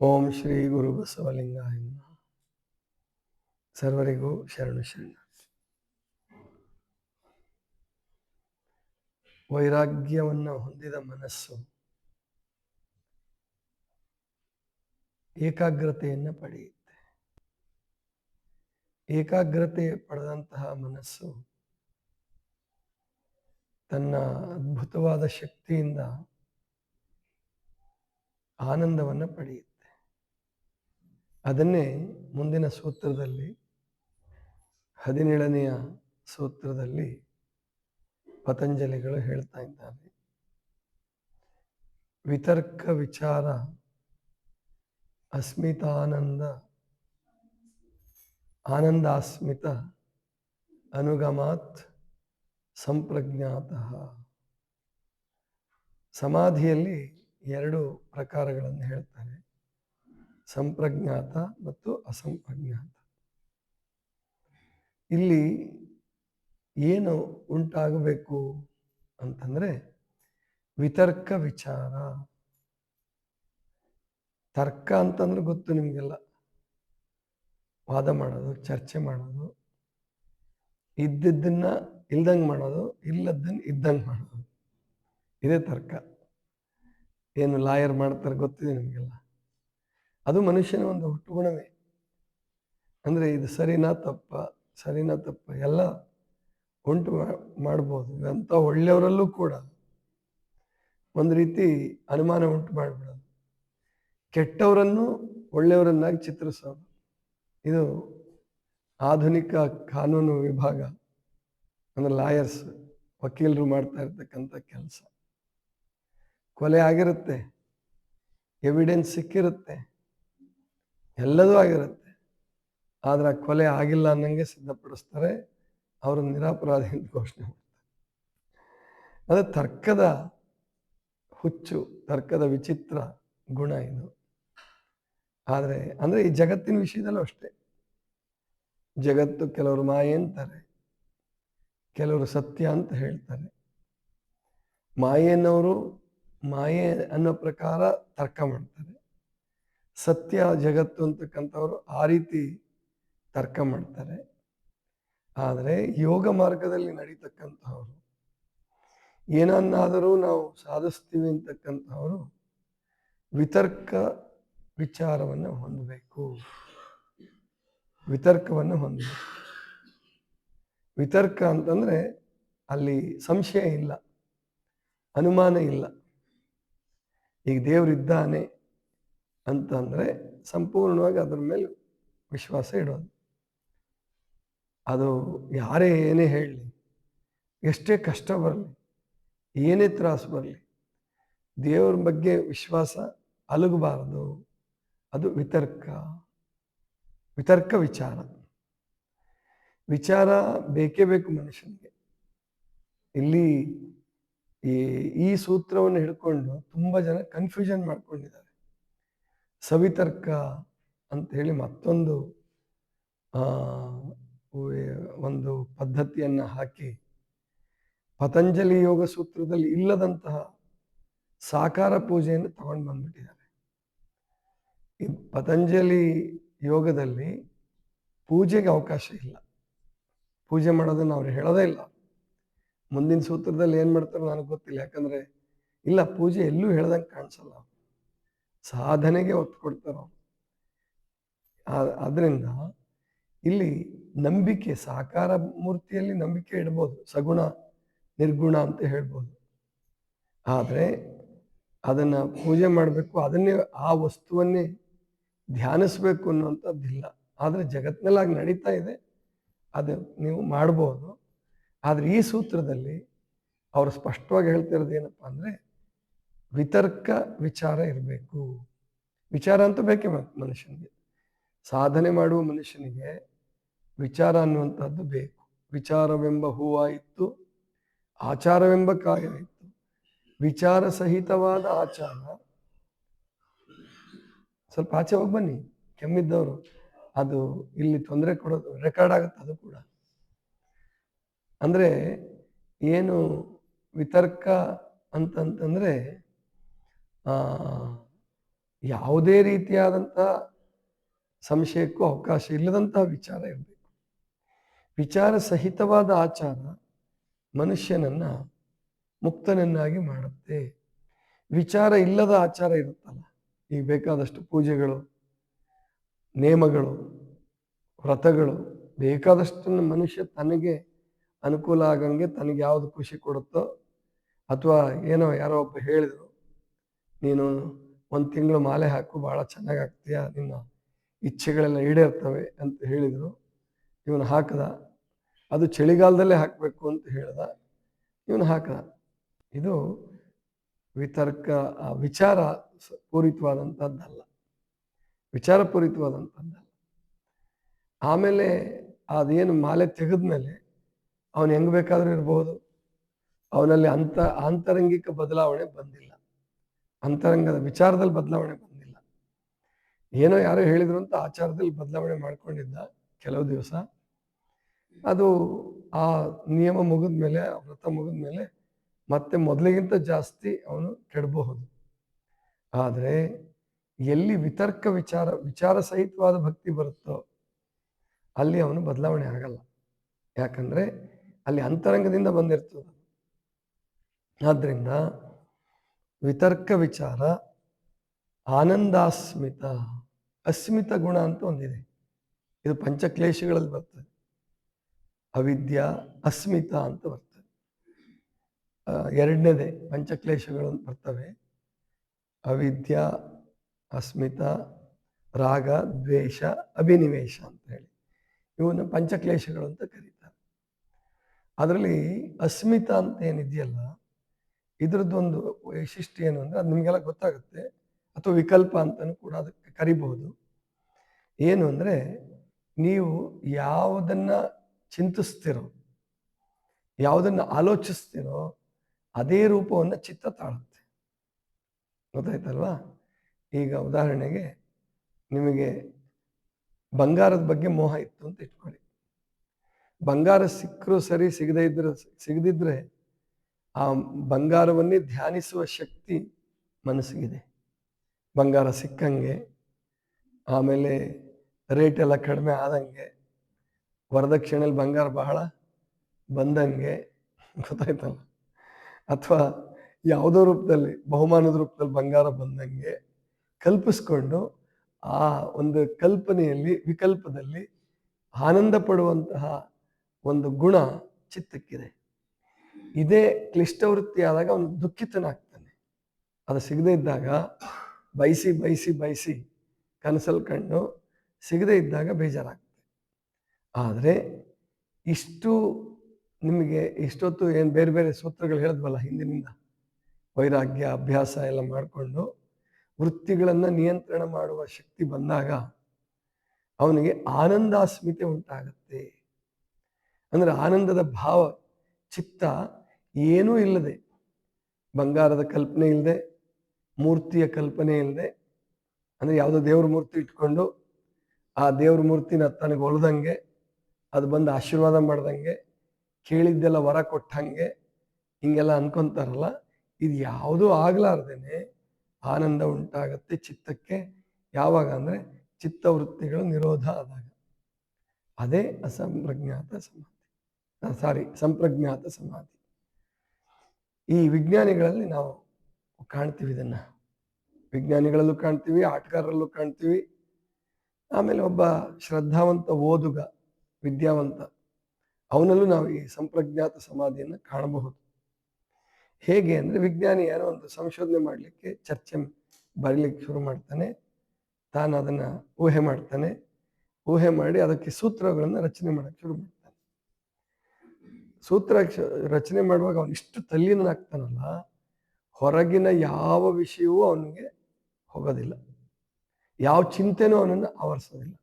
ಓಂ ಶ್ರೀ ಗುರು ಬಸವಲಿಂಗಾಯ ನಮಃ. ಸರ್ವರಿಗೂ ಶರಣು ಶರಣ. ವೈರಾಗ್ಯವನ್ನು ಹೊಂದಿದ ಮನಸ್ಸು ಏಕಾಗ್ರತೆಯನ್ನು ಪಡೆಯುತ್ತೆ. ಏಕಾಗ್ರತೆ ಪಡೆದಂತಹ ಮನಸ್ಸು ತನ್ನ ಅದ್ಭುತವಾದ ಶಕ್ತಿಯಿಂದ ಆನಂದವನ್ನು ಪಡೆಯುತ್ತೆ. ಅದನ್ನೇ ಮುಂದಿನ ಸೂತ್ರದಲ್ಲಿ 17ನೆಯ ಸೂತ್ರದಲ್ಲಿ ಪತಂಜಲಿಗಳು ಹೇಳ್ತಾ ಇದ್ದಾರೆ. ವಿತರ್ಕ ವಿಚಾರ ಆನಂದಾಸ್ಮಿತ ಅನುಗಮಾತ್ ಸಂಪ್ರಜ್ಞಾತಃ. ಸಮಾಧಿಯಲ್ಲಿ 2 ಪ್ರಕಾರಗಳನ್ನು ಹೇಳ್ತಾರೆ, ಸಂಪ್ರಜ್ಞಾತ ಮತ್ತು ಅಸಂಪ್ರಜ್ಞಾತ. ಇಲ್ಲಿ ಏನು ಉಂಟಾಗಬೇಕು ಅಂತಂದ್ರೆ ವಿತರ್ಕ ವಿಚಾರ. ತರ್ಕ ಅಂತಂದ್ರೆ ಗೊತ್ತು ನಿಮಗೆಲ್ಲ, ವಾದ ಮಾಡೋದು, ಚರ್ಚೆ ಮಾಡೋದು, ಇದ್ದಿದ್ದನ್ನ ಇಲ್ದಂಗೆ ಮಾಡೋದು, ಇಲ್ಲದನ್ನ ಇದ್ದಂಗೆ ಮಾಡೋದು, ಇದೇ ತರ್ಕ. ಏನು ಲಾಯರ್ ಮಾಡ್ತಾರೆ ಗೊತ್ತಿದೆ ನಿಮಗೆಲ್ಲ. ಅದು ಮನುಷ್ಯನ ಒಂದು ಹುಟ್ಟುಗುಣವೇ. ಅಂದರೆ ಇದು ಸರಿನಾ ತಪ್ಪ ಎಲ್ಲ ಉಂಟು ಮಾಡ್ಬೋದು. ಅಂಥ ಒಳ್ಳೆಯವರಲ್ಲೂ ಕೂಡ ಒಂದು ರೀತಿ ಅನುಮಾನ ಉಂಟು ಮಾಡಿಬಿಡೋದು, ಕೆಟ್ಟವರನ್ನು ಒಳ್ಳೆಯವರನ್ನಾಗಿ ಚಿತ್ರಿಸೋದು. ಇದು ಆಧುನಿಕ ಕಾನೂನು ವಿಭಾಗ ಅಂದರೆ ಲಾಯರ್ಸ್, ವಕೀಲರು ಮಾಡ್ತಾ ಇರ್ತಕ್ಕಂಥ ಕೆಲಸ. ಕೊಲೆ ಆಗಿರುತ್ತೆ, ಎವಿಡೆನ್ಸ್ ಸಿಕ್ಕಿರುತ್ತೆ, ಎಲ್ಲದೂ ಆಗಿರುತ್ತೆ, ಆದರೆ ಕೊಲೆ ಆಗಿಲ್ಲ ಅನ್ನಂಗೆ ಸಿದ್ಧಪಡಿಸ್ತಾರೆ, ಅವರು ನಿರಪರಾಧಿ ಅಂತ ಘೋಷಣೆ ಮಾಡ್ತಾರೆ. ಅದು ತರ್ಕದ ಹುಚ್ಚು, ತರ್ಕದ ವಿಚಿತ್ರ ಗುಣ ಇದು. ಆದರೆ ಅಂದರೆ ಈ ಜಗತ್ತಿನ ವಿಷಯದಲ್ಲೂ ಅಷ್ಟೇ. ಜಗತ್ತು ಕೆಲವರು ಮಾಯೆ ಅಂತಾರೆ, ಕೆಲವರು ಸತ್ಯ ಅಂತ ಹೇಳ್ತಾರೆ. ಮಾಯೆಯನ್ನವರು ಮಾಯೆ ಅನ್ನೋ ಪ್ರಕಾರ ತರ್ಕ ಮಾಡ್ತಾರೆ, ಸತ್ಯ ಜಗತ್ತು ಅಂತಕ್ಕಂಥವ್ರು ಆ ರೀತಿ ತರ್ಕ ಮಾಡ್ತಾರೆ. ಆದರೆ ಯೋಗ ಮಾರ್ಗದಲ್ಲಿ ನಡೀತಕ್ಕಂಥವ್ರು, ಏನನ್ನಾದರೂ ನಾವು ಸಾಧಿಸ್ತೀವಿ ಅಂತಕ್ಕಂಥವ್ರು ವಿತರ್ಕ ವಿಚಾರವನ್ನು ಹೊಂದಬೇಕು, ವಿತರ್ಕವನ್ನು ಹೊಂದಬೇಕು. ವಿತರ್ಕ ಅಂತಂದರೆ ಅಲ್ಲಿ ಸಂಶಯ ಇಲ್ಲ, ಅನುಮಾನ ಇಲ್ಲ. ಈಗ ದೇವರಿದ್ದಾನೆ ಅಂತಂದರೆ ಸಂಪೂರ್ಣವಾಗಿ ಅದರ ಮೇಲೆ ವಿಶ್ವಾಸ ಇಡೋದು. ಅದು ಯಾರೇ ಏನೇ ಹೇಳಲಿ, ಎಷ್ಟೇ ಕಷ್ಟ ಬರಲಿ, ಏನೇ ತ್ರಾಸು ಬರಲಿ, ದೇವರ ಬಗ್ಗೆ ವಿಶ್ವಾಸ ಅಲುಗಬಾರದು. ಅದು ವಿತರ್ಕ ವಿಚಾರ ಬೇಕೇ ಬೇಕು ಮನುಷ್ಯನಿಗೆ. ಇಲ್ಲಿ ಈ ಸೂತ್ರವನ್ನು ಹಿಡ್ಕೊಂಡು ತುಂಬ ಜನ ಕನ್ಫ್ಯೂಷನ್ ಮಾಡ್ಕೊಂಡಿದ್ದಾರೆ. ಸವಿತರ್ಕ ಅಂತ ಹೇಳಿ ಮತ್ತೊಂದು ಒಂದು ಪದ್ಧತಿಯನ್ನು ಹಾಕಿ ಪತಂಜಲಿ ಯೋಗ ಸೂತ್ರದಲ್ಲಿ ಇಲ್ಲದಂತಹ ಸಾಕಾರ ಪೂಜೆಯನ್ನು ತಗೊಂಡು ಬಂದ್ಬಿಟ್ಟಿದ್ದಾರೆ. ಈ ಪತಂಜಲಿ ಯೋಗದಲ್ಲಿ ಪೂಜೆಗೆ ಅವಕಾಶ ಇಲ್ಲ, ಪೂಜೆ ಮಾಡೋದನ್ನು ಅವ್ರು ಹೇಳೋದೇ ಇಲ್ಲ. ಮುಂದಿನ ಸೂತ್ರದಲ್ಲಿ ಏನು ಮಾಡ್ತಾರೋ ನನಗೆ ಗೊತ್ತಿಲ್ಲ, ಯಾಕಂದರೆ ಇಲ್ಲ, ಪೂಜೆ ಎಲ್ಲೂ ಹೇಳ್ದಂಗೆ ಕಾಣಿಸಲ್ಲ, ಸಾಧನೆಗೆ ಒತ್ತು ಕೊಡ್ತಾರೋ. ಆದ್ದರಿಂದ ಇಲ್ಲಿ ನಂಬಿಕೆ, ಸಾಕಾರ ಮೂರ್ತಿಯಲ್ಲಿ ನಂಬಿಕೆ ಇಡ್ಬೋದು, ಸಗುಣ ನಿರ್ಗುಣ ಅಂತ ಹೇಳ್ಬೋದು. ಆದರೆ ಅದನ್ನು ಪೂಜೆ ಮಾಡಬೇಕು, ಅದನ್ನೇ ಆ ವಸ್ತುವನ್ನೇ ಧ್ಯಾನಿಸ್ಬೇಕು ಅನ್ನುವಂಥದ್ದಿಲ್ಲ. ಆದರೆ ಜಗತ್ತಿನಲ್ಲಾಗಿ ನಡೀತಾ ಇದೆ, ಅದು ನೀವು ಮಾಡ್ಬೋದು. ಆದರೆ ಈ ಸೂತ್ರದಲ್ಲಿ ಅವರು ಸ್ಪಷ್ಟವಾಗಿ ಹೇಳ್ತಿರೋದು ಏನಪ್ಪ ಅಂದರೆ ವಿತರ್ಕ ವಿಚಾರ ಇರಬೇಕು. ವಿಚಾರ ಅಂತೂ ಬೇಕೇ ಮನುಷ್ಯನಿಗೆ, ಸಾಧನೆ ಮಾಡುವ ಮನುಷ್ಯನಿಗೆ ವಿಚಾರ ಅನ್ನುವಂಥದ್ದು ಬೇಕು. ವಿಚಾರವೆಂಬ ಹೂವಾಯಿತು, ಆಚಾರವೆಂಬ ಕಾಯಾಯಿತು, ವಿಚಾರ ಸಹಿತವಾದ ಆಚಾರ. ಸ್ವಲ್ಪ ಆಚೆ ಹೋಗಿ ಬನ್ನಿ, ಕೆಮ್ಮಿದ್ದವರು. ಅದು ಇಲ್ಲಿ ತೊಂದರೆ ಕೊಡೋದು, ರೆಕಾರ್ಡ್ ಆಗುತ್ತೆ ಅದು ಕೂಡ. ಅಂದರೆ ಏನು ವಿತರ್ಕ ಅಂತಂತಂದರೆ ಯಾವುದೇ ರೀತಿಯಾದಂಥ ಸಂಶಯಕ್ಕೂ ಅವಕಾಶ ಇಲ್ಲದಂತಹ ವಿಚಾರ ಇರಬೇಕು. ವಿಚಾರ ಸಹಿತವಾದ ಆಚಾರ ಮನುಷ್ಯನನ್ನ ಮುಕ್ತನನ್ನಾಗಿ ಮಾಡುತ್ತೆ. ವಿಚಾರ ಇಲ್ಲದ ಆಚಾರ ಇರುತ್ತಲ್ಲ, ಈಗ ಬೇಕಾದಷ್ಟು ಪೂಜೆಗಳು, ನೇಮಗಳು, ವ್ರತಗಳು ಬೇಕಾದಷ್ಟನ್ನು ಮನುಷ್ಯ ತನಗೆ ಅನುಕೂಲ ಆಗಂಗೆ ತನಗೆ ಯಾವುದು ಖುಷಿ ಕೊಡುತ್ತೋ, ಅಥವಾ ಏನೋ ಯಾರೋ ಒಬ್ಬ ಹೇಳಿದ್ರು, ನೀನು 1 ತಿಂಗಳು ಮಾಲೆ ಹಾಕು ಭಾಳ ಚೆನ್ನಾಗಿ ಆಗ್ತೀಯ, ನಿನ್ನ ಇಚ್ಛೆಗಳೆಲ್ಲ ಈಡೇರ್ತವೆ ಅಂತ ಹೇಳಿದರು. ಇವನು ಹಾಕದ. ಅದು ಚಳಿಗಾಲದಲ್ಲೇ ಹಾಕಬೇಕು ಅಂತ ಹೇಳ್ದ, ಇವನು ಹಾಕದ. ಇದು ವಿತರ್ಕ ವಿಚಾರ ಪೂರಿತವಾದಂಥದ್ದಲ್ಲ, ವಿಚಾರಪೂರಿತವಾದಂಥದ್ದಲ್ಲ. ಆಮೇಲೆ ಅದೇನು ಮಾಲೆ ತೆಗೆದ್ಮೇಲೆ ಅವನು ಹೆಂಗೆ ಬೇಕಾದರೂ ಇರ್ಬೋದು, ಅವನಲ್ಲಿ ಆಂತರಂಗಿಕ ಬದಲಾವಣೆ ಬಂದಿಲ್ಲ, ಅಂತರಂಗದ ವಿಚಾರದಲ್ಲಿ ಬದಲಾವಣೆ ಬಂದಿಲ್ಲ. ಏನೋ ಯಾರೋ ಹೇಳಿದ್ರು ಅಂತ ಆಚಾರದಲ್ಲಿ ಬದಲಾವಣೆ ಮಾಡ್ಕೊಂಡಿದ್ದ ಕೆಲವು ದಿವಸ. ಅದು ಆ ನಿಯಮ ಮುಗಿದ್ಮೇಲೆ, ವ್ರತ ಮುಗಿದ್ಮೇಲೆ ಮತ್ತೆ ಮೊದಲಿಗಿಂತ ಜಾಸ್ತಿ ಅವನು ಕೆಡಬಹುದು. ಆದರೆ ಎಲ್ಲಿ ವಿತರ್ಕ ವಿಚಾರ ಸಹಿತವಾದ ಭಕ್ತಿ ಬರುತ್ತೋ ಅಲ್ಲಿ ಅವನು ಬದಲಾವಣೆ ಆಗಲ್ಲ. ಯಾಕಂದ್ರೆ ಅಲ್ಲಿ ಅಂತರಂಗದಿಂದ ಬಂದಿರ್ತದೆ. ಆದ್ರಿಂದ ವಿತರ್ಕ ವಿಚಾರ ಆನಂದಾಸ್ಮಿತ, ಅಸ್ಮಿತ ಗುಣ ಅಂತ ಒಂದಿದೆ. ಇದು ಪಂಚಕ್ಲೇಶಗಳಲ್ಲಿ ಬರ್ತದೆ. ಅವಿದ್ಯಾ ಅಸ್ಮಿತ ಅಂತ ಬರ್ತದೆ. ಎರಡನೇದೇ ಪಂಚಕ್ಲೇಶಗಳು ಬರ್ತವೆ. ಅವಿದ್ಯಾ, ಅಸ್ಮಿತ, ರಾಗ, ದ್ವೇಷ, ಅಭಿನಿವೇಶ ಅಂತ ಹೇಳಿ ಇವನ್ನ ಪಂಚಕ್ಲೇಶಗಳು ಅಂತ ಕರೀತಾರೆ. ಅದರಲ್ಲಿ ಅಸ್ಮಿತ ಅಂತ ಏನಿದೆಯಲ್ಲ, ಇದ್ರದ್ದೊಂದು ವೈಶಿಷ್ಟ್ಯ ಏನು ಅಂದರೆ, ಅದು ನಿಮಗೆಲ್ಲ ಗೊತ್ತಾಗುತ್ತೆ, ಅಥವಾ ವಿಕಲ್ಪ ಅಂತಲೂ ಕೂಡ ಅದಕ್ಕೆ ಕರಿಬಹುದು. ಏನು ಅಂದರೆ, ನೀವು ಯಾವುದನ್ನು ಚಿಂತಿಸ್ತಿರೋ, ಯಾವುದನ್ನು ಆಲೋಚಿಸ್ತಿರೋ ಅದೇ ರೂಪವನ್ನು ಚಿತ್ತ ತಾಳುತ್ತೆ. ಗೊತ್ತಾಯ್ತಲ್ವಾ? ಈಗ ಉದಾಹರಣೆಗೆ ನಿಮಗೆ ಬಂಗಾರದ ಬಗ್ಗೆ ಮೋಹ ಇತ್ತು ಅಂತ ಇಟ್ಕೊಳ್ಳಿ. ಬಂಗಾರ ಸಿಕ್ಕರೂ ಸರಿ, ಸಿಗದಿದ್ರೆ ಆ ಬಂಗಾರವನ್ನೇ ಧ್ಯಾನಿಸುವ ಶಕ್ತಿ ಮನಸ್ಸಿಗಿದೆ. ಬಂಗಾರ ಸಿಕ್ಕಂಗೆ, ಆಮೇಲೆ ರೇಟ್ ಎಲ್ಲ ಕಡಿಮೆ ಆದಂಗೆ, ವರದಕ್ಷಿಣೆಯಲ್ಲಿ ಬಂಗಾರ ಬಹಳ ಬಂದಂಗೆ, ಗೊತ್ತಾಯ್ತಲ್ಲ, ಅಥವಾ ಯಾವುದೋ ರೂಪದಲ್ಲಿ ಬಹುಮಾನದ ರೂಪದಲ್ಲಿ ಬಂಗಾರ ಬಂದಂಗೆ ಕಲ್ಪಿಸ್ಕೊಂಡು ಆ ಒಂದು ಕಲ್ಪನೆಯಲ್ಲಿ, ವಿಕಲ್ಪದಲ್ಲಿ ಆನಂದ ಪಡುವಂತಹ ಒಂದು ಗುಣ ಚಿತ್ತಕ್ಕಿದೆ. ಇದೇ ಕ್ಲಿಷ್ಟವೃತ್ತಿ ಆದಾಗ ಅವನು ದುಃಖಿತನಾಗ್ತಾನೆ. ಅದು ಸಿಗದೇ ಇದ್ದಾಗ ಬಯಸಿ ಬಯಸಿ ಬಯಸಿ ಕನಸಲ್ಲಿ ಕಂಡು ಸಿಗದೇ ಇದ್ದಾಗ ಬೇಜಾರಾಗ್ತದೆ. ಆದರೆ ಇಷ್ಟು ನಿಮಗೆ ಇಷ್ಟೊತ್ತು ಏನು ಬೇರೆ ಬೇರೆ ಸೂತ್ರಗಳು ಹೇಳಿದ್ವಲ್ಲ ಹಿಂದಿನಿಂದ, ವೈರಾಗ್ಯ, ಅಭ್ಯಾಸ ಎಲ್ಲ ಮಾಡಿಕೊಂಡು ವೃತ್ತಿಗಳನ್ನು ನಿಯಂತ್ರಣ ಮಾಡುವ ಶಕ್ತಿ ಬಂದಾಗ ಅವನಿಗೆ ಆನಂದಾಸ್ಮಿತೆ ಉಂಟಾಗತ್ತೆ. ಅಂದರೆ ಆನಂದದ ಭಾವ, ಚಿತ್ತ ಏನೂ ಇಲ್ಲದೆ, ಬಂಗಾರದ ಕಲ್ಪನೆ ಇಲ್ಲದೆ, ಮೂರ್ತಿಯ ಕಲ್ಪನೆ ಇಲ್ಲದೆ, ಅಂದರೆ ಯಾವುದೋ ದೇವ್ರ ಮೂರ್ತಿ ಇಟ್ಕೊಂಡು ಆ ದೇವ್ರ ಮೂರ್ತಿನ ತನಗೆ ಹೊಳ್ದಂಗೆ, ಅದು ಬಂದು ಆಶೀರ್ವಾದ ಮಾಡ್ದಂಗೆ, ಕೇಳಿದ್ದೆಲ್ಲ ವರ ಕೊಟ್ಟಂಗೆ ಹಿಂಗೆಲ್ಲ ಅನ್ಕೊಂತಾರಲ್ಲ, ಇದು ಯಾವುದೂ ಆಗ್ಲಾರ್ದೇನೆ ಆನಂದ ಉಂಟಾಗತ್ತೆ ಚಿತ್ತಕ್ಕೆ. ಯಾವಾಗ ಅಂದರೆ ಚಿತ್ತವೃತ್ತಿಗಳು ನಿರೋಧ ಆದಾಗ. ಅದೇ ಸಂಪ್ರಜ್ಞಾತ ಸಮಾಧಿ. ಈ ವಿಜ್ಞಾನಿಗಳಲ್ಲಿ ನಾವು ಕಾಣ್ತೀವಿ, ಇದನ್ನು ವಿಜ್ಞಾನಿಗಳಲ್ಲೂ ಕಾಣ್ತೀವಿ, ಆಟಗಾರರಲ್ಲೂ ಕಾಣ್ತೀವಿ. ಆಮೇಲೆ ಒಬ್ಬ ಶ್ರದ್ಧಾವಂತ ಓದುಗ, ವಿದ್ಯಾವಂತ, ಅವನಲ್ಲೂ ನಾವು ಈ ಸಂಪ್ರಜ್ಞಾತ ಸಮಾಧಿಯನ್ನು ಕಾಣಬಹುದು. ಹೇಗೆ ಅಂದರೆ, ವಿಜ್ಞಾನಿ ಏನೋ ಒಂದು ಸಂಶೋಧನೆ ಮಾಡಲಿಕ್ಕೆ, ಚರ್ಚೆ ಬರೀಲಿಕ್ಕೆ ಶುರು ಮಾಡ್ತಾನೆ. ತಾನು ಅದನ್ನು ಊಹೆ ಮಾಡ್ತಾನೆ. ಊಹೆ ಮಾಡಿ ಅದಕ್ಕೆ ಸೂತ್ರಗಳನ್ನು ರಚನೆ ಮಾಡೋಕ್ಕೆ ಶುರು ಮಾಡ್ತಾನೆ. ಸೂತ್ರ ರಚನೆ ಮಾಡುವಾಗ ಅವನು ಇಷ್ಟು ತಲ್ಲೀನಾಗ್ತಾನಲ್ಲ, ಹೊರಗಿನ ಯಾವ ವಿಷಯವೂ ಅವನಿಗೆ ಹೋಗೋದಿಲ್ಲ, ಯಾವ ಚಿಂತೆನೂ ಅವನನ್ನು ಆವರಿಸೋದಿಲ್ಲ.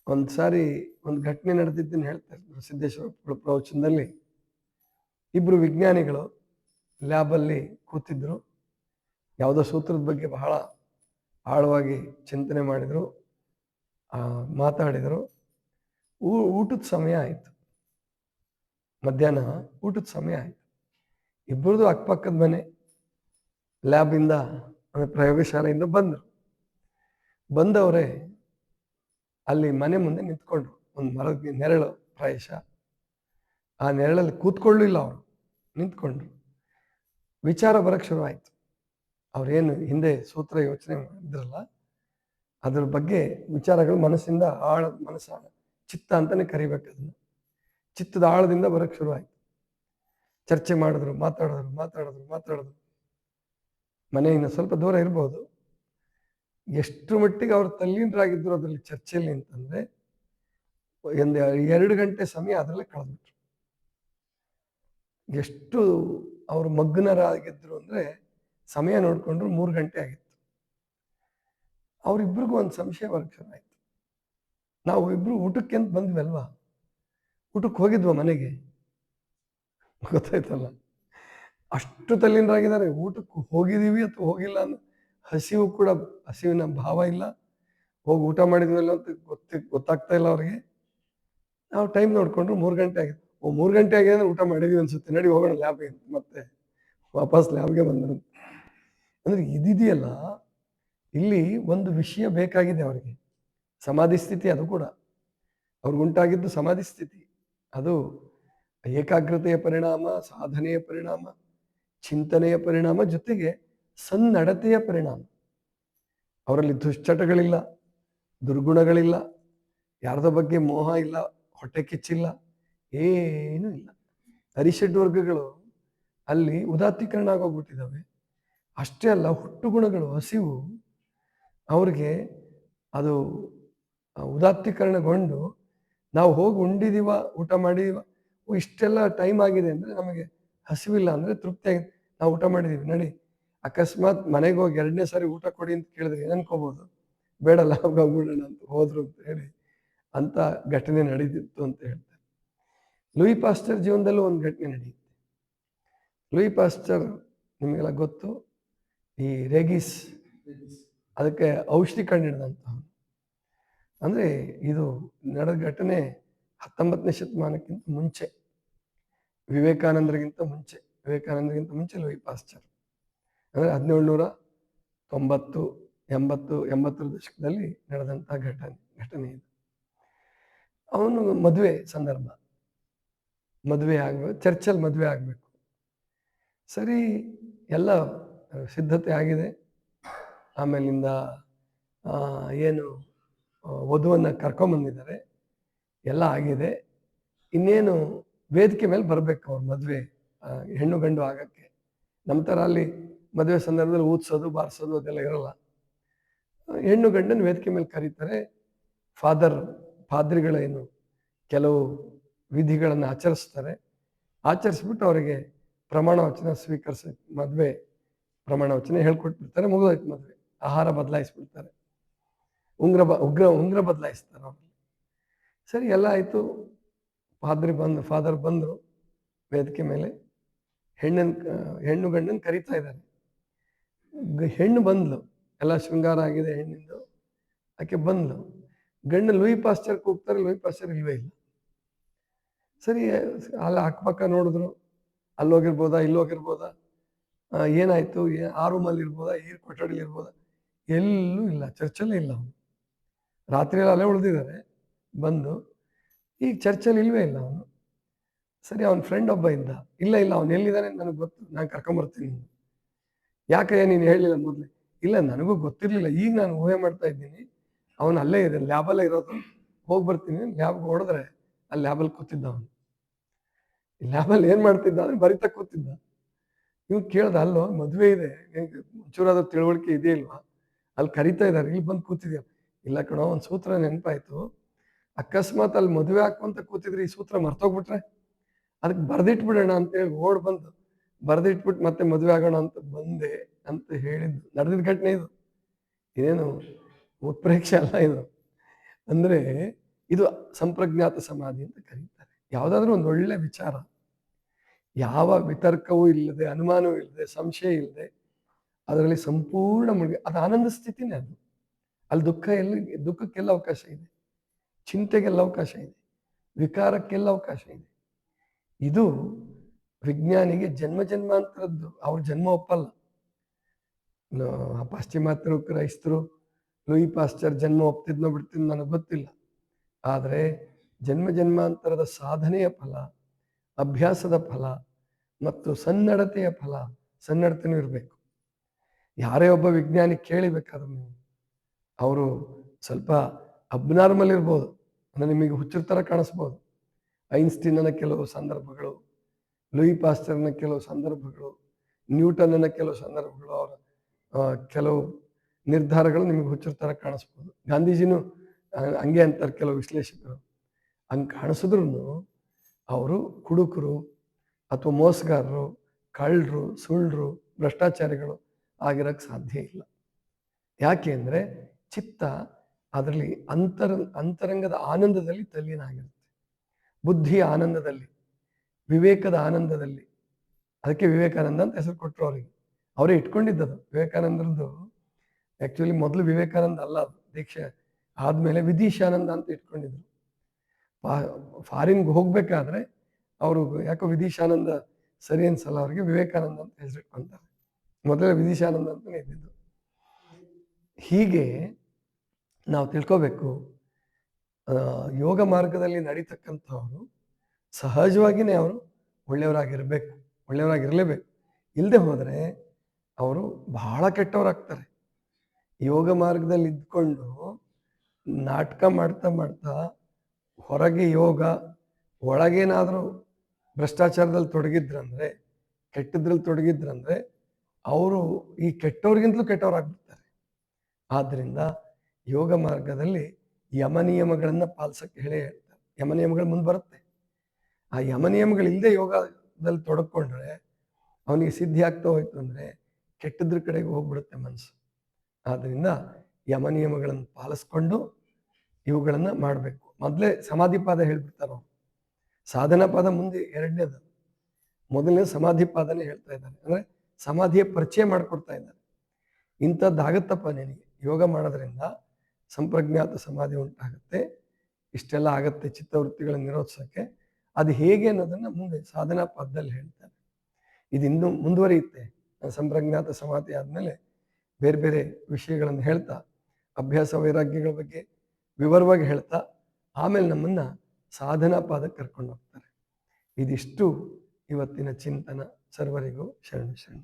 ಒಂದು ಸಾರಿ ಒಂದು ಘಟನೆ ನಡೆದಿದ್ದನ್ನು ಹೇಳ್ತಾರೆ ಸಿದ್ದೇಶ್ವರ ಪ್ರವಚನದಲ್ಲಿ. ಇಬ್ಬರು ವಿಜ್ಞಾನಿಗಳು ಲ್ಯಾಬಲ್ಲಿ ಕೂತಿದ್ರು, ಯಾವುದೋ ಸೂತ್ರದ ಬಗ್ಗೆ ಬಹಳ ಆಳವಾಗಿ ಚಿಂತನೆ ಮಾಡಿದರು, ಮಾತಾಡಿದರು. ಊಟದ ಸಮಯ ಆಯಿತು, ಮಧ್ಯಾಹ್ನ ಊಟದ ಸಮಯ ಆಯಿತು. ಇಬ್ಬರದು ಅಕ್ಕಪಕ್ಕದ ಮನೆ, ಲ್ಯಾಬಿಂದ ಪ್ರಯೋಗಶಾಲೆಯಿಂದ ಬಂದವರೇ ಅಲ್ಲಿ ಮನೆ ಮುಂದೆ ನಿಂತ್ಕೊಂಡ್ರು. ಒಂದು ಮರದ ನೆರಳು ಪ್ರಾಯಶಃ. ಆ ನೆರಳಲ್ಲಿ ಕೂತ್ಕೊಳ್ಳಿಲ್ಲ ಅವರು, ನಿಂತ್ಕೊಂಡ್ರು. ವಿಚಾರ ಬರಕ್ಕೆ ಶುರುವಾಯಿತು. ಅವ್ರೇನು ಹಿಂದೆ ಸೂತ್ರ ಯೋಚನೆ ಮಾಡಿದ್ರಲ್ಲ ಅದ್ರ ಬಗ್ಗೆ ವಿಚಾರಗಳು ಮನಸ್ಸಿಂದ ಮನಸ್ಸ ಚಿತ್ತ ಅಂತಾನೆ ಕರಿಬೇಕು ಅದನ್ನ. ಚಿತ್ತದ ಆಳದಿಂದ ಬರಕ್ಕೆ ಶುರುವಾಯಿತು. ಚರ್ಚೆ ಮಾಡಿದ್ರು, ಮಾತಾಡಿದ್ರು. ಮನೆಯಿಂದ ಸ್ವಲ್ಪ ದೂರ ಇರ್ಬೋದು. ಎಷ್ಟು ಮಟ್ಟಿಗೆ ಅವ್ರು ತಲ್ಲೀನರಾಗಿದ್ರು ಅದರಲ್ಲಿ ಚರ್ಚೆಯಲ್ಲಿ ಅಂತಂದ್ರೆ 2 ಗಂಟೆ ಸಮಯ ಅದರಲ್ಲೇ ಕಳೆದ್ಬಿಟ್ರು. ಎಷ್ಟು ಅವರು ಮಗ್ನರಾಗಿದ್ರು ಅಂದ್ರೆ ಸಮಯ ನೋಡ್ಕೊಂಡ್ರು 3 ಗಂಟೆ ಆಗಿತ್ತು. ಅವ್ರಿಬ್ರಿಗೂ ಒಂದು ಸಂಶಯ ಬರಕ್ಕೆ ಶುರು ಆಯ್ತು. ನಾವು ಇಬ್ರು ಊಟಕ್ಕೆ ಅಂತ ಬಂದ್ವಿ ಅಲ್ವಾ, ಊಟಕ್ಕೆ ಹೋಗಿದ್ವ ಮನೆಗೆ? ಗೊತ್ತಾಯ್ತಲ್ಲ, ಅಷ್ಟು ತಲ್ಲೀನರಾಗಿದ್ದಾರೆ. ಊಟಕ್ಕೆ ಹೋಗಿದೀವಿ ಅಥವಾ ಹೋಗಿಲ್ಲ ಅನ್ನೋ ಹಸಿವಿನ ಭಾವ ಇಲ್ಲ. ಹೋಗಿ ಊಟ ಮಾಡಿದ್ವಲ್ಲ ಅಂತ ಗೊತ್ತಾಗ್ತಾ ಇಲ್ಲ ಅವ್ರಿಗೆ. ನಾವು ಟೈಮ್ ನೋಡ್ಕೊಂಡ್ರು 3 ಗಂಟೆ ಆಗಿದೆ. 3 ಗಂಟೆ ಆಗಿದೆ ಅಂದ್ರೆ ಊಟ ಮಾಡಿದೀವಿ ಅನ್ಸುತ್ತೆ, ನಡಿ ಹೋಗೋಣ ಲ್ಯಾಬ್ಗೆ ಅಂತ ಮತ್ತೆ ವಾಪಸ್ ಲ್ಯಾಬ್ಗೆ ಬಂದರು. ಅಂದ್ರೆ ಇದಿದೆಯಲ್ಲ, ಇಲ್ಲಿ ಒಂದು ವಿಷಯ ಬೇಕಾಗಿದೆ ಅವರಿಗೆ, ಸಮಾಧಿ ಸ್ಥಿತಿ. ಅದು ಕೂಡ ಅವ್ರಿಗುಂಟಾಗಿದ್ದು ಸಮಾಧಿ ಸ್ಥಿತಿ. ಅದು ಏಕಾಗ್ರತೆಯ ಪರಿಣಾಮ, ಸಾಧನೆಯ ಪರಿಣಾಮ, ಚಿಂತನೆಯ ಪರಿಣಾಮ, ಜೊತೆಗೆ ಸನ್ನಡತೆಯ ಪರಿಣಾಮ. ಅವರಲ್ಲಿ ದುಶ್ಚಟಗಳಿಲ್ಲ, ದುರ್ಗುಣಗಳಿಲ್ಲ, ಯಾರದ ಬಗ್ಗೆ ಮೋಹ ಇಲ್ಲ, ಹೊಟ್ಟೆ ಕಿಚ್ಚಿಲ್ಲ, ಏನೂ ಇಲ್ಲ. ಅರಿಷಡ್ ವರ್ಗಗಳು ಅಲ್ಲಿ ಉದಾತ್ತೀಕರಣ ಆಗೋಗ್ಬಿಟ್ಟಿದ್ದಾವೆ. ಅಷ್ಟೇ ಅಲ್ಲ, ಹುಟ್ಟುಗುಣಗಳು, ಹಸಿವು ಅವ್ರಿಗೆ ಅದು ಉದಾತ್ತೀಕರಣಗೊಂಡು ನಾವು ಹೋಗಿ ಉಂಡಿದೀವ, ಊಟ ಮಾಡಿದೀವ, ಇಷ್ಟೆಲ್ಲ ಟೈಮ್ ಆಗಿದೆ ಅಂದರೆ ನಮಗೆ ಹಸಿವಿಲ್ಲ ಅಂದರೆ ತೃಪ್ತಿ ಆಗಿದೆ, ನಾವು ಊಟ ಮಾಡಿದೀವಿ ನಡಿ. ಅಕಸ್ಮಾತ್ ಮನೆಗೆ ಹೋಗಿ 2ನೇ ಸಾರಿ ಊಟ ಕೊಡಿ ಅಂತ ಕೇಳಿದ್ರೆ ಏನನ್ಕೋಬೋದು? ಬೇಡ, ಲಾಭ ಹೋಗ್ಬಿಡೋಣ ಅಂತ ಹೋದ್ರು ಅಂತ ಹೇಳಿ ಅಂತ ಘಟನೆ ನಡೀತಿತ್ತು ಅಂತ ಹೇಳ್ತಾರೆ. ಲೂಯಿ ಪಾಸ್ಚರ್ ಜೀವನದಲ್ಲೂ ಒಂದು ಘಟನೆ ನಡೆಯುತ್ತೆ. ಲೂಯಿ ಪಾಸ್ಚರ್ ನಿಮಗೆಲ್ಲ ಗೊತ್ತು, ಈ ರೇಗಿಸ್ ಅದಕ್ಕೆ ಔಷಧಿ ಕಂಡಿಡ್ದಂಥವನು. ಅಂದರೆ ಇದು ನಡೆದ ಘಟನೆ 19ನೇ ಶತಮಾನಕ್ಕಿಂತ ಮುಂಚೆ, ವಿವೇಕಾನಂದರಿಗಿಂತ ಮುಂಚೆ ಲೂಯಿ ಪಾಸ್ಚರ್. ಅಂದರೆ 1790, 80ರ ದಶಕದಲ್ಲಿ ನಡೆದಂಥ ಘಟನೆ ಇದು. ಅವನು ಮದುವೆ ಆಗಬೇಕು, ಚರ್ಚಲ್ಲಿ ಮದುವೆ ಆಗಬೇಕು. ಸರಿ, ಎಲ್ಲ ಸಿದ್ಧತೆ ಆಗಿದೆ. ಆಮೇಲಿಂದ ಏನು ವಧುವನ್ನು ಕರ್ಕೊಂಬಂದಿದ್ದಾರೆ, ಎಲ್ಲ ಆಗಿದೆ. ಇನ್ನೇನು ವೇದಿಕೆ ಮೇಲೆ ಬರಬೇಕು ಅವ್ರ ಮದುವೆ, ಹೆಣ್ಣು ಗಂಡು ಆಗಕ್ಕೆ. ನಮ್ಮ ಥರ ಅಲ್ಲಿ ಮದುವೆ ಸಂದರ್ಭದಲ್ಲಿ ಊದ್ಸೋದು ಬಾರಿಸೋದು ಅದೆಲ್ಲ ಇರಲ್ಲ. ಹೆಣ್ಣು ಗಂಡನ ವೇದಿಕೆ ಮೇಲೆ ಕರೀತಾರೆ. ಪಾದ್ರಿಗಳೇನು ಕೆಲವು ವಿಧಿಗಳನ್ನು ಆಚರಿಸ್ಬಿಟ್ಟು ಅವರಿಗೆ ಪ್ರಮಾಣ ವಚನ ಮದುವೆ ಪ್ರಮಾಣ ವಚನ ಹೇಳ್ಕೊಟ್ಬಿಡ್ತಾರೆ. ಮುಗಿದೋಯ್ತು ಮದುವೆ. ಆಹಾರ ಬದಲಾಯಿಸ್ಬಿಡ್ತಾರೆ, ಉಂಗ್ರ ಬದಲಾಯಿಸ್ತಾರೆ ಅವ್ರಿಗೆ. ಸರಿ, ಎಲ್ಲ ಆಯಿತು. ಫಾದರ್ ಬಂದರು ವೇದಿಕೆ ಮೇಲೆ. ಹೆಣ್ಣು ಗಂಡನ ಕರೀತಾ ಇದ್ದಾರೆ. ಹೆಣ್ಣು ಬಂದ್ಲು, ಎಲ್ಲ ಶೃಂಗಾರ ಆಗಿದೆ ಹೆಣ್ಣಿಂದು, ಆಕೆ ಬಂದ್ಲು. ಗಂಡ ಲೂಯಿ ಪಾಸ್ಚರ್ ಕೂಗ್ತಾರೆ, ಲೂಯಿ ಪಾಸ್ಚರ್ ಇಲ್ವೇ ಇಲ್ಲ. ಸರಿ, ಅಲ್ಲಿ ಅಕ್ಕಪಕ್ಕ ನೋಡಿದ್ರು, ಅಲ್ಲೋಗಿರ್ಬೋದಾ ಇಲ್ಲೋಗಿರ್ಬೋದಾ, ಏನಾಯ್ತು, ಆ ರೂಮಲ್ಲಿ ಇರ್ಬೋದಾ, ಈ ಕೊಠಡಿಲಿ ಇರ್ಬೋದಾ, ಎಲ್ಲೂ ಇಲ್ಲ, ಚರ್ಚಲ್ಲೇ ಇಲ್ಲ. ಅವನು ರಾತ್ರಿಯಲ್ಲಿ ಅಲ್ಲೇ ಉಳಿದಿದ್ದಾರೆ ಬಂದು. ಈಗ ಚರ್ಚಲ್ಲಿ ಇಲ್ವೇ ಇಲ್ಲ ಅವನು. ಸರಿ, ಅವನ ಫ್ರೆಂಡ್ ಒಬ್ಬ ಇದ್ದ. ಇಲ್ಲ ಅವನು ಎಲ್ಲಿದ್ದಾನೆ ನನಗೆ ಗೊತ್ತು, ನಾನು ಕರ್ಕೊಂಬರ್ತೀನಿ. ಯಾಕಯ್ಯ ನೀನು ಹೇಳಿಲ್ಲ ಮೊದಲೇ? ಇಲ್ಲ, ನನಗೂ ಗೊತ್ತಿರಲಿಲ್ಲ, ಈಗ ನಾನು ಊಹೆ ಮಾಡ್ತಾ ಇದ್ದೀನಿ. ಅವನು ಅಲ್ಲೇ ಇದೆ, ಲ್ಯಾಬಲ್ಲೇ ಇರೋದು, ಹೋಗಿ ಬರ್ತೀನಿ. ಲ್ಯಾಬ್ಗೆ ಹೊಡೆದ್ರೆ ಅಲ್ಲಿ ಲ್ಯಾಬಲ್ಲಿ ಕೂತಿದ್ದ ಅವನು. ಲ್ಯಾಬಲ್ಲಿ ಏನು ಮಾಡ್ತಿದ್ದ ಅಂದರೆ ಬರಿತಾ ಕೂತಿದ್ದ. ಇವ್ನು ಕೇಳ್ದ, ಅಲ್ಲೋ ಮದುವೆ ಇದೆ, ಒಂಚೂರಾದ ತಿಳುವಳಿಕೆ ಇದೆಯಿಲ್ವಾ? ಅಲ್ಲಿ ಕರಿತಾ ಇದ್ದಾರೆ, ಇಲ್ಲಿ ಬಂದು ಕೂತಿದ್ಯಾ? ಇಲ್ಲ ಕಣೋ, ಒಂದು ಸೂತ್ರ ನೆನಪಾಯ್ತು. ಅಕಸ್ಮಾತ್ ಅಲ್ಲಿ ಮದುವೆ ಹಾಕುವಂತ ಕೂತಿದ್ರೆ ಈ ಸೂತ್ರ ಮರ್ತೋಗ್ಬಿಟ್ರೆ ಅದಕ್ಕೆ ಬರೆದಿಟ್ಬಿಡೋಣ ಅಂತೇಳಿ ಬಂದು ಬರೆದಿಟ್ಬಿಟ್ಟು ಮತ್ತೆ ಮದುವೆ ಆಗೋಣ ಅಂತ ಬಂದೆ ಅಂತ ಹೇಳಿದ್ದು ನಡೆದಿದ್ದ ಘಟನೆ ಇದು. ಇದೇನು ಉತ್ಪ್ರೇಕ್ಷೆ ಅಲ್ಲ ಇದು. ಅಂದ್ರೆ ಇದು ಸಂಪ್ರಜ್ಞಾತ ಸಮಾಧಿ ಅಂತ ಕರೀತಾರೆ. ಯಾವುದಾದ್ರೂ ಒಂದು ಒಳ್ಳೆ ವಿಚಾರ, ಯಾವ ವಿತರ್ಕವೂ ಇಲ್ಲದೆ, ಅನುಮಾನವೂ ಇಲ್ಲದೆ, ಸಂಶಯ ಇಲ್ಲದೆ ಅದರಲ್ಲಿ ಸಂಪೂರ್ಣ ಮುಳುಗಿ, ಅದು ಆನಂದ ಸ್ಥಿತಿನೇ. ಅದು ಅಲ್ಲಿ ದುಃಖಕ್ಕೆಲ್ಲ ಅವಕಾಶ ಇದೆ, ಚಿಂತೆಗೆಲ್ಲ ಅವಕಾಶ ಇದೆ, ವಿಕಾರಕ್ಕೆಲ್ಲ ಅವಕಾಶ ಇದೆ. ಇದು ವಿಜ್ಞಾನಿಗೆ ಜನ್ಮಾಂತರದ್ದು. ಅವ್ರ ಜನ್ಮ ಒಪ್ಪಲ್ಲ. ಪಾಶ್ಚಿಮಾತ್ಯರು ಕ್ರೈಸ್ತರು ಲೂಯಿ ಪಾಶ್ಚರ್ ಜನ್ಮ ಒಪ್ತಿದ್ನೋ ಬಿಡ್ತಿದ್ನೋ ನನಗೆ ಗೊತ್ತಿಲ್ಲ. ಆದರೆ ಜನ್ಮ ಜನ್ಮಾಂತರದ ಸಾಧನೆಯ ಫಲ, ಅಭ್ಯಾಸದ ಫಲ ಮತ್ತು ಸನ್ನಡತೆಯ ಫಲ, ಸನ್ನಡತೆನೂ ಇರಬೇಕು. ಯಾರೇ ಒಬ್ಬ ವಿಜ್ಞಾನಿ ಕೇಳಿಬೇಕಾದ್ರೆ ನೀವು, ಅವರು ಸ್ವಲ್ಪ ಅಬ್ನಾರ್ಮಲ್ ಇರ್ಬೋದು, ಅಂದರೆ ನಿಮಗೆ ಹುಚ್ಚರ ಥರ ಕಾಣಿಸ್ಬೋದು. ಐನ್ಸ್ಟೀನನ ಕೆಲವು ಸಂದರ್ಭಗಳು, ಲೂಯಿ ಪಾಶ್ಚರ್ನ ಕೆಲವು ಸಂದರ್ಭಗಳು, ನ್ಯೂಟನ್ನ ಕೆಲವು ಸಂದರ್ಭಗಳು, ಅವರ ಕೆಲವು ನಿರ್ಧಾರಗಳು ನಿಮಗೆ ಹುಚ್ಚರ ಥರ ಕಾಣಿಸ್ಬೋದು. ಗಾಂಧೀಜಿನೂ ಹಂಗೆ ಅಂತಾರೆ ಕೆಲವು ವಿಶ್ಲೇಷಕರು. ಹಂಗೆ ಕಾಣಿಸಿದ್ರು ಅವರು ಕುಡುಕರು ಅಥವಾ ಮೋಸಗಾರರು, ಕಳ್ಳರು, ಸುಳ್ಳರು, ಭ್ರಷ್ಟಾಚಾರಿಗಳು ಆಗಿರೋಕ್ಕೆ ಸಾಧ್ಯ ಇಲ್ಲ. ಯಾಕೆ ಅಂದರೆ ಚಿತ್ತ ಅದರಲ್ಲಿ ಅಂತರಂಗದ ಆನಂದದಲ್ಲಿ ತಲ್ಲೀನಾಗಿರುತ್ತೆ. ಬುದ್ಧಿಯ ಆನಂದದಲ್ಲಿ, ವಿವೇಕದ ಆನಂದದಲ್ಲಿ. ಅದಕ್ಕೆ ವಿವೇಕಾನಂದ ಅಂತ ಹೆಸರು ಕೊಟ್ಟರು ಅವರಿಗೆ. ಅವರೇ ಇಟ್ಕೊಂಡಿದ್ದದು. ವಿವೇಕಾನಂದರದ್ದು ಆ್ಯಕ್ಚುಲಿ ಮೊದಲು ವಿವೇಕಾನಂದ ಅಲ್ಲ, ಅದು ದೀಕ್ಷೆ ಆದಮೇಲೆ ವಿದೀಶಾನಂದ ಅಂತ ಇಟ್ಕೊಂಡಿದ್ರು. ಫಾರಿನ್ಗೆ ಹೋಗ್ಬೇಕಾದ್ರೆ ಅವರು ಯಾಕೋ ವಿದೀಶಾನಂದ ಸರಿ ಅನ್ಸಲ್ಲ ಅವ್ರಿಗೆ, ವಿವೇಕಾನಂದ ಅಂತ ಹೆಸರು ಇಟ್ಕೊಂತಾರೆ. ಮೊದಲೇ ವಿದೀಶಾನಂದ ಅಂತಲೇ ಇದ್ದಿದ್ದು. ಹೀಗೆ ನಾವು ತಿಳ್ಕೋಬೇಕು, ಯೋಗ ಮಾರ್ಗದಲ್ಲಿ ನಡೀತಕ್ಕಂಥವರು ಸಹಜವಾಗಿಯೇ ಅವರು ಒಳ್ಳೆಯವರಾಗಿರಲೇಬೇಕು. ಇಲ್ಲದೆ ಹೋದರೆ ಅವರು ಬಹಳ ಕೆಟ್ಟವರಾಗ್ತಾರೆ. ಯೋಗ ಮಾರ್ಗದಲ್ಲಿ ಇದ್ಕೊಂಡು ನಾಟಕ ಮಾಡ್ತಾ ಮಾಡ್ತಾ ಹೊರಗೆ ಯೋಗ, ಒಳಗೇನಾದರೂ ಭ್ರಷ್ಟಾಚಾರದಲ್ಲಿ ತೊಡಗಿದ್ರಂದರೆ, ಕೆಟ್ಟದ್ರಲ್ಲಿ ತೊಡಗಿದ್ರಂದರೆ ಅವರು ಈ ಕೆಟ್ಟವ್ರಿಗಿಂತಲೂ ಕೆಟ್ಟವರಾಗ್ಬಿಡ್ತಾರೆ. ಆದ್ದರಿಂದ ಯೋಗ ಮಾರ್ಗದಲ್ಲಿ ಯಮನಿಯಮಗಳನ್ನು ಪಾಲಿಸೋಕ್ಕೆ ಹೇಳ್ತಾರೆ. ಯಮನಿಯಮಗಳು ಮುಂದೆ ಬರುತ್ತೆ. ಆ ಯಮನಿಯಮಗಳಿಲ್ಲದೆ ಯೋಗದಲ್ಲಿ ತೊಡಕೊಂಡ್ರೆ ಅವನಿಗೆ ಸಿದ್ಧಿ ಆಗ್ತಾ ಹೋಯ್ತು ಅಂದರೆ ಕೆಟ್ಟದ್ರ ಕಡೆಗೆ ಹೋಗ್ಬಿಡುತ್ತೆ ಮನಸ್ಸು. ಆದ್ದರಿಂದ ಯಮನಿಯಮಗಳನ್ನು ಪಾಲಿಸ್ಕೊಂಡು ಇವುಗಳನ್ನು ಮಾಡಬೇಕು. ಮೊದಲೇ ಸಮಾಧಿ ಪಾದ ಹೇಳ್ಬಿಡ್ತಾರೆ ಅವರು. ಸಾಧನಾ ಪಾದ ಮುಂದೆ ಎರಡನೇದು. ಮೊದಲನೇ ಸಮಾಧಿ ಪಾದನೇ ಹೇಳ್ತಾ ಇದ್ದಾರೆ. ಅಂದರೆ ಸಮಾಧಿಯ ಪರಿಚಯ ಮಾಡಿಕೊಡ್ತಾ ಇದ್ದಾರೆ. ಇಂಥದ್ದಾಗತ್ತಪ್ಪ ನಿನಗೆ ಯೋಗ ಮಾಡೋದ್ರಿಂದ ಸಂಪ್ರಜ್ಞಾತ ಸಮಾಧಿ ಉಂಟಾಗುತ್ತೆ, ಇಷ್ಟೆಲ್ಲ ಆಗುತ್ತೆ ಚಿತ್ತವೃತ್ತಿಗಳನ್ನು ನಿರೋಧಿಸೋಕ್ಕೆ. ಅದು ಹೇಗೆ ಅನ್ನೋದನ್ನು ಮುಂದೆ ಸಾಧನಾ ಪಾದದಲ್ಲಿ ಹೇಳ್ತಾರೆ. ಇದಿನ್ನೂ ಮುಂದುವರಿಯುತ್ತೆ. ಸಂಪ್ರಜ್ಞಾತ ಸಮಾಧಿ ಆದಮೇಲೆ ಬೇರೆ ಬೇರೆ ವಿಷಯಗಳನ್ನು ಹೇಳ್ತಾ, ಅಭ್ಯಾಸ ವೈರಾಗ್ಯಗಳ ಬಗ್ಗೆ ವಿವರವಾಗಿ ಹೇಳ್ತಾ, ಆಮೇಲೆ ನಮ್ಮನ್ನು ಸಾಧನಾ ಪಾದಕ್ಕೆ ಕರ್ಕೊಂಡು ಹೋಗ್ತಾರೆ. ಇದಿಷ್ಟು ಇವತ್ತಿನ ಚಿಂತನ. ಸರ್ವರಿಗೂ ಶರಣ ಶರಣ.